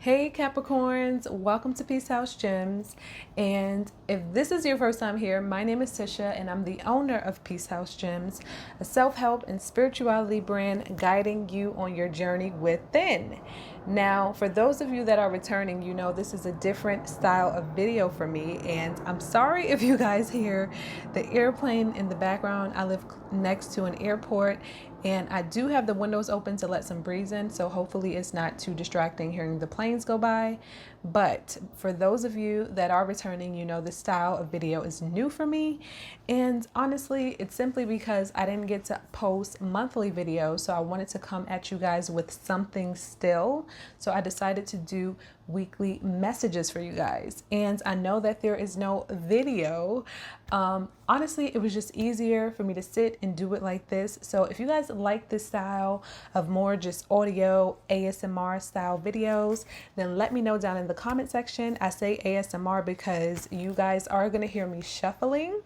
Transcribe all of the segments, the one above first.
Hey Capricorns, welcome to Peace House Gems. And if this is your first time here, my name is Tisha and I'm the owner of Peace House Gems, a self-help and spirituality brand guiding you on your journey within. Now, for those of you that are returning, you know this is a different style of video for me, and I'm sorry if you guys hear the airplane in the background. I live next to an airport and I do have the windows open to let some breeze in, so hopefully it's not too distracting hearing the planes go by. But for those of you that are returning, you know this style of video is new for me. And honestly, it's simply because I didn't get to post monthly videos, so I wanted to come at you guys with something still. So I decided to do weekly messages for you guys. And I know that there is no video. Honestly, it was just easier for me to sit and do it like this. So if you guys like this style of more just audio ASMR style videos, then let me know down in the comment section. I say ASMR because you guys are going to hear me shuffling.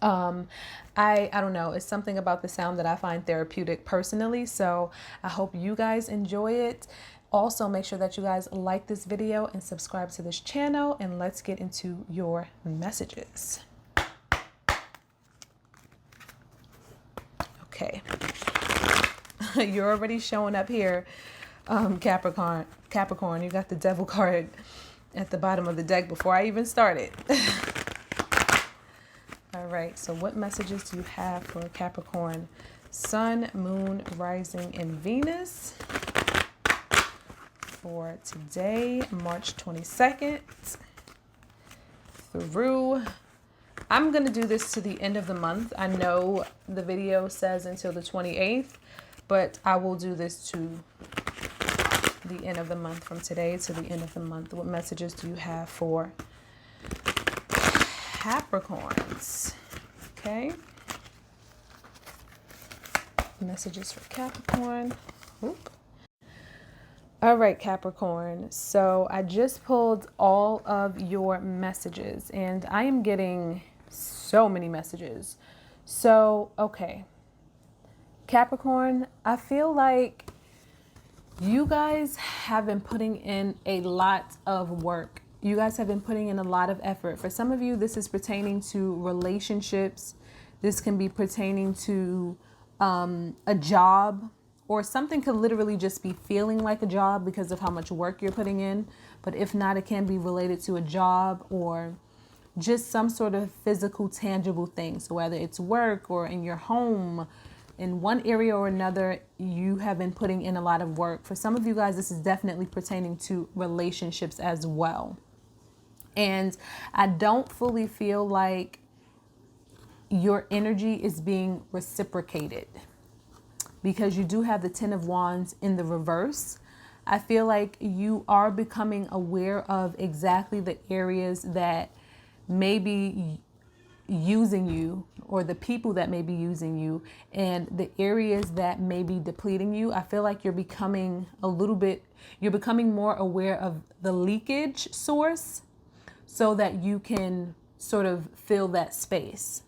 I don't know, it's something about the sound that I find therapeutic personally, so I hope you guys enjoy it. Also, make sure that you guys like this video and subscribe to this channel, and let's get into your messages. Okay. You're already showing up here, Capricorn. You got the devil card at the bottom of the deck before I even started. All right, so what messages do you have for Capricorn? Sun, Moon, Rising, and Venus for today, March 22nd through, I'm going to do this to the end of the month. I know the video says until the 28th, but I will do this to the end of the month, from today to the end of the month. What messages do you have for Capricorns? Okay. Messages for Capricorn. Oop. All right, Capricorn. So I just pulled all of your messages and I am getting so many messages. So, okay. Capricorn, I feel like you guys have been putting in a lot of work. You guys have been putting in a lot of effort. For some of you, this is pertaining to relationships. This can be pertaining to a job, or something could literally just be feeling like a job because of how much work you're putting in. But if not, it can be related to a job or just some sort of physical, tangible thing. So whether it's work or in your home, in one area or another, you have been putting in a lot of work. For some of you guys, this is definitely pertaining to relationships as well. And I don't fully feel like your energy is being reciprocated, because you do have the Ten of Wands in the reverse. I feel like you are becoming aware of exactly the areas that may be using you, or the people that may be using you, and the areas that may be depleting you. I feel like you're becoming more aware of the leakage source so that you can sort of fill that space.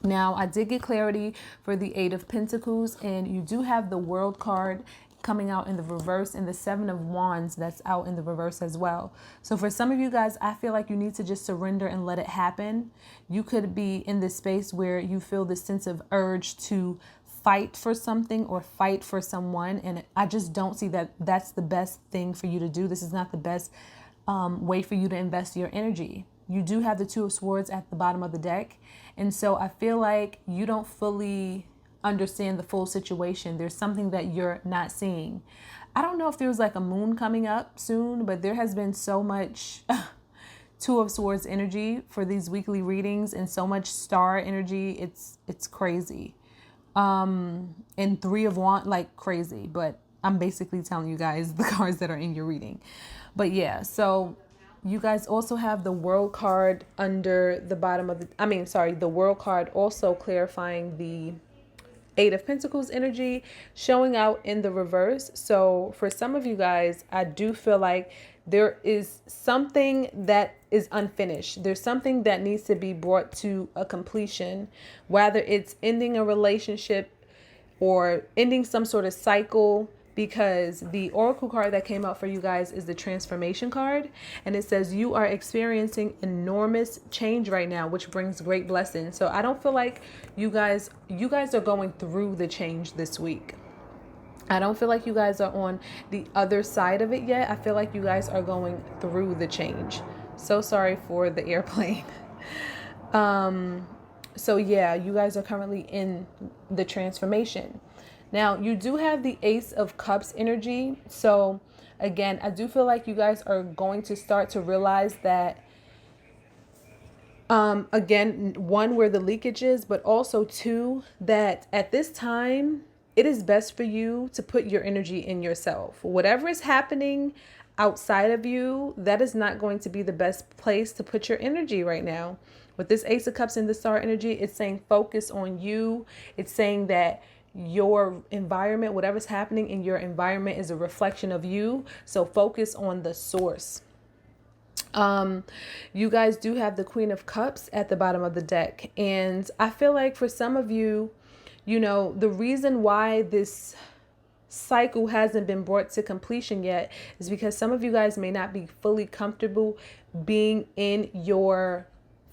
Now, I did get clarity for the Eight of Pentacles, and you do have the World card coming out in the reverse, and the Seven of Wands that's out in the reverse as well. So for some of you guys, I feel like you need to just surrender and let it happen. You could be in this space where you feel this sense of urge to fight for something or fight for someone, and I just don't see that that's the best thing for you to do. This is not the best way for you to invest your energy. You do have the Two of Swords at the bottom of the deck, and so I feel like you don't fully understand the full situation. There's something that you're not seeing. I don't know if there's like a moon coming up soon, but there has been so much Two of Swords energy for these weekly readings, and so much star energy. It's crazy. And Three of Wands, like crazy, but I'm basically telling you guys the cards that are in your reading. But yeah, so you guys also have the World card under the bottom of the World card also clarifying the Eight of Pentacles energy showing out in the reverse. So for some of you guys, I do feel like there is something that is unfinished. There's something that needs to be brought to a completion, whether it's ending a relationship or ending some sort of cycle, because the oracle card that came out for you guys is the transformation card, and it says you are experiencing enormous change right now, which brings great blessings. So I don't feel like you guys are going through the change this week. I don't feel like you guys are on the other side of it yet. I feel like you guys are going through the change. So sorry for the airplane. So yeah, you guys are currently in the transformation. Now, you do have the Ace of Cups energy. So again, I do feel like you guys are going to start to realize that, again, one, where the leakage is, but also two, that at this time, it is best for you to put your energy in yourself. Whatever is happening outside of you, that is not going to be the best place to put your energy right now. With this Ace of Cups and the Star energy, it's saying focus on you. It's saying that your environment, whatever's happening in your environment, is a reflection of you. So focus on the source. You guys do have the Queen of Cups at the bottom of the deck. And I feel like for some of you, you know, the reason why this cycle hasn't been brought to completion yet is because some of you guys may not be fully comfortable being in your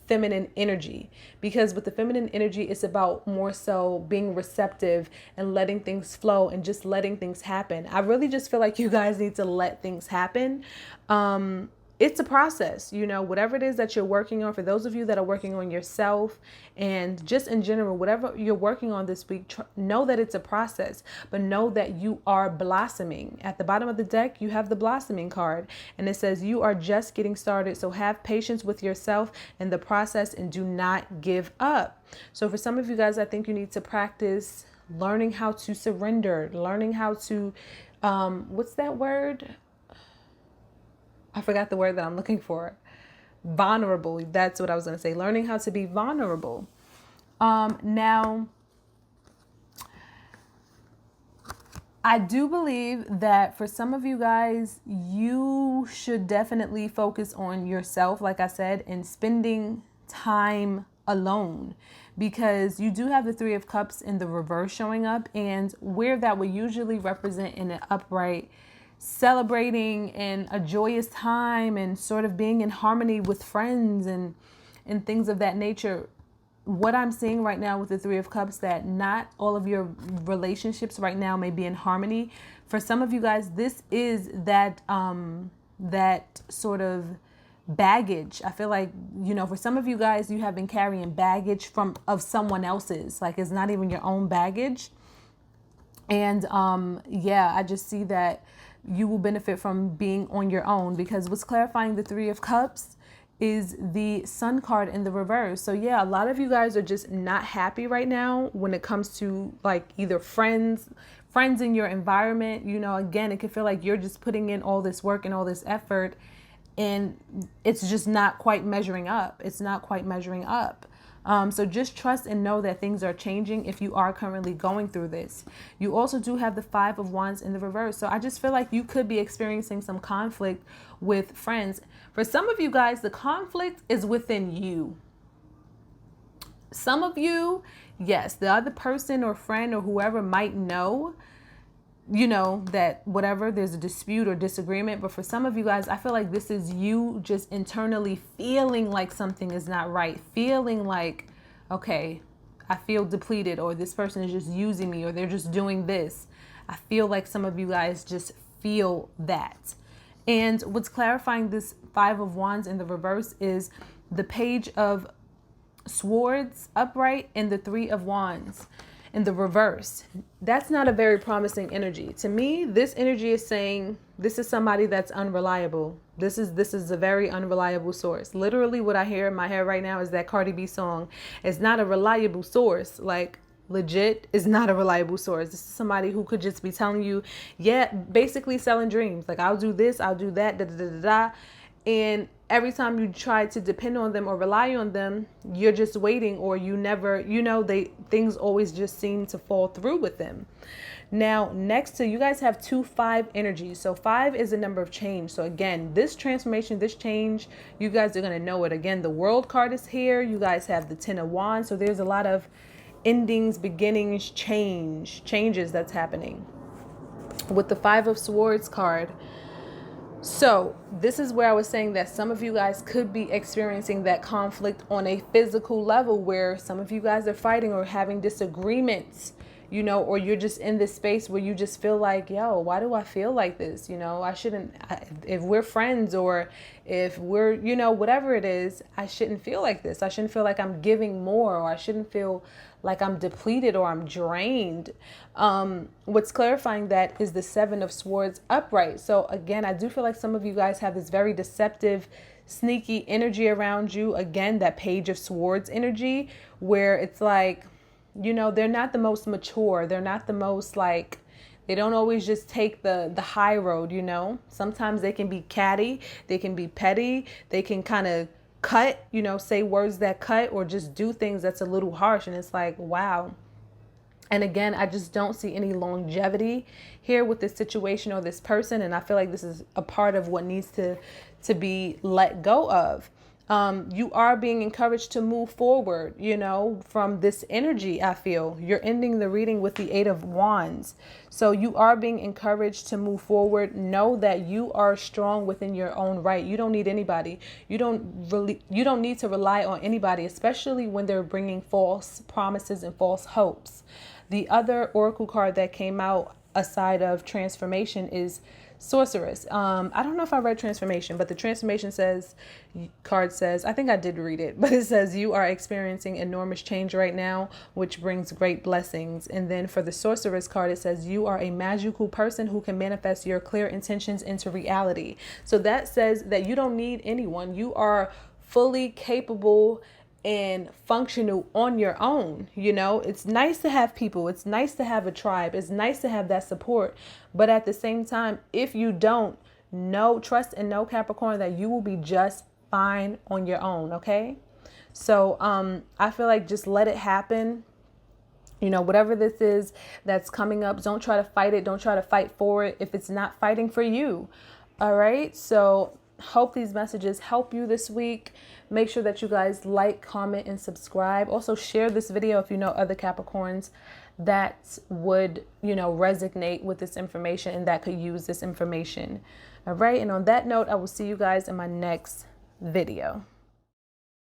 feminine energy, because with the feminine energy, it's about more so being receptive and letting things flow and just letting things happen. I really just feel like you guys need to let things happen. It's a process, you know, whatever it is that you're working on. For those of you that are working on yourself and just in general, whatever you're working on this week, know that it's a process, but know that you are blossoming. At the bottom of the deck, you have the blossoming card, and it says you are just getting started. So have patience with yourself and the process and do not give up. So for some of you guys, I think you need to practice learning how to surrender, learning how to, what's that word? I forgot the word that I'm looking for. Vulnerable. That's what I was going to say. Learning how to be vulnerable. Now, I do believe that for some of you guys, you should definitely focus on yourself, like I said, and spending time alone, because you do have the Three of Cups in the reverse showing up, and where that would usually represent in an upright, celebrating and a joyous time and sort of being in harmony with friends and things of that nature. What I'm seeing right now with the Three of Cups, that not all of your relationships right now may be in harmony. For some of you guys, this is that that sort of baggage. I feel like, you know, for some of you guys, you have been carrying baggage of someone else's, like it's not even your own baggage. And yeah, I just see that you will benefit from being on your own, because what's clarifying the Three of Cups is the Sun card in the reverse. So yeah, a lot of you guys are just not happy right now when it comes to like either friends in your environment. You know, again, it can feel like you're just putting in all this work and all this effort, and it's just not quite measuring up. It's not quite measuring up. So just trust and know that things are changing if you are currently going through this. You also do have the Five of Wands in the reverse. So I just feel like you could be experiencing some conflict with friends. For some of you guys, the conflict is within you. Some of you, yes, the other person or friend or whoever might know, you know, that whatever, there's a dispute or disagreement. But for some of you guys, I feel like this is you just internally feeling like something is not right, feeling like, okay, I feel depleted, or this person is just using me, or they're just doing this. I feel like some of you guys just feel that. And what's clarifying this Five of Wands in the reverse is the Page of Swords upright and the Three of Wands in the reverse. That's not a very promising energy. To me, this energy is saying this is somebody that's unreliable. This is a very unreliable source. Literally what I hear in my head right now is that Cardi B song. It's not a reliable source. Like legit is not a reliable source. This is somebody who could just be telling you, yeah, basically selling dreams. Like I'll do this, I'll do that, da da da da da. And every time you try to depend on them or rely on them, you're just waiting, or you never, you know, things always just seem to fall through with them. Now, next to you guys have 2-5 energies. So 5 is a number of change. So again, this transformation, this change, you guys are going to know it. Again, the World card is here. You guys have the 10 of Wands. So there's a lot of endings, beginnings, changes that's happening. with the Five of Swords card. So this is where I was saying that some of you guys could be experiencing that conflict on a physical level, where some of you guys are fighting or having disagreements, you know, or you're just in this space where you just feel like, yo, why do I feel like this? You know, if we're friends, or if we're, you know, whatever it is, I shouldn't feel like this. I shouldn't feel like I'm giving more, or I shouldn't feel like I'm depleted or I'm drained. What's clarifying that is the Seven of Swords upright. So again, I do feel like some of you guys have this very deceptive, sneaky energy around you. Again, that Page of Swords energy, where it's like, you know, they're not the most mature. They're not the most like, they don't always just take the high road, you know. Sometimes they can be catty, they can be petty, they can kind of cut, you know, say words that cut, or just do things that's a little harsh. And it's like, wow. And again, I just don't see any longevity here with this situation or this person. And I feel like this is a part of what needs to be let go of. You are being encouraged to move forward, you know, from this energy. I feel you're ending the reading with the Eight of Wands. So you are being encouraged to move forward. Know that you are strong within your own right. You don't need anybody. You don't need to rely on anybody, especially when they're bringing false promises and false hopes. The other oracle card that came out aside of transformation is Sorceress. I don't know if I read transformation, but the transformation card says, I think I did read it, but it says you are experiencing enormous change right now, which brings great blessings. And then for the Sorceress card, it says you are a magical person who can manifest your clear intentions into reality. So that says that you don't need anyone. You are fully capable and functional on your own. You know, it's nice to have people. It's nice to have a tribe. It's nice to have that support. But at the same time, if you don't trust and know, Capricorn, that you will be just fine on your own. Okay. So I feel like just let it happen. You know, whatever this is that's coming up, don't try to fight it. Don't try to fight for it if it's not fighting for you. All right. So hope these messages help you this week. Make sure that you guys like, comment, and subscribe. Also share this video if you know other Capricorns that would, you know, resonate with this information and that could use this information. All right. And on that note, I will see you guys in my next video.